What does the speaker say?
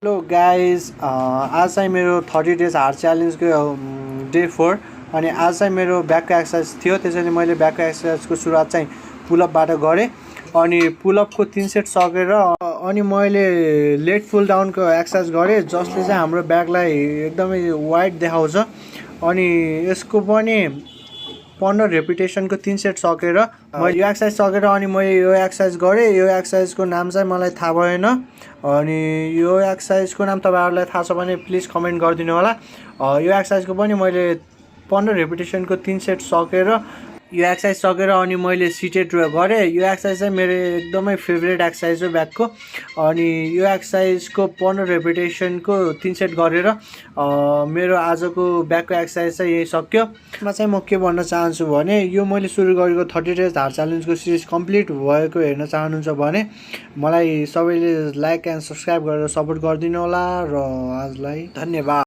Hello guys आज चाहिँ मेरो 30 डेज हार्ड च्यालेन्जको डे 4 अनि आज चाहिँ मेरो ब्याकको एक्सर्साइज थियो। त्यसैले मैले ब्याकको एक्सर्साइजको सुरुवात चाहिँ पुलअपबाट गरेँ अनि पुलअपको 3 सेट सकेर अनि मैले लेट पुल डाउनको एक्सर्साइज गरेँ जसले चाहिँ हाम्रो ब्याकलाई एकदमै वाइड देखाउँछ। अनि यसको पनि 15 रेपिटेसनको 3 सेट सकेर मैले यो एक्सर्साइज सकेर अनि मैले यो एक्सर्साइज गरेँ। यो एक्सर्साइजको नाम चाहिँ मलाई थाहा भएन अनि यो एक्सर्साइजको नाम तपाईहरुलाई थाहा छ भने प्लिज कमेन्ट गरिदिनु होला। यो एक्सर्साइजको पनि मैले 15 रेपिटेसनको 3 सेट सकेर यो एक्सर्साइज सकेर अनि मैले सिटेड गरेँ। यो एक्सर्साइज चाहिँ मेरो एकदमै फेभरेट एक्सर्साइज हो ब्याकको। अनि यो एक्सर्साइजको 15 रेपिटेसनको 3 सेट गरेर मेरो आजको ब्याकको एक्सर्साइज चाहिँ यही सक्यो। यसमा चाहिँ म के भन्न चाहन्छु भने यो मैले सुरु गरेको 30 डेज हार्ड च्यालेन्जको सिरिज कम्प्लिट भएको हेर्न चाहनुहुन्छ भने मलाई सबैले लाइक एन्ड सब्स्क्राइब गरेर सपोर्ट गरिदिनु होला र आजलाई धन्यवाद।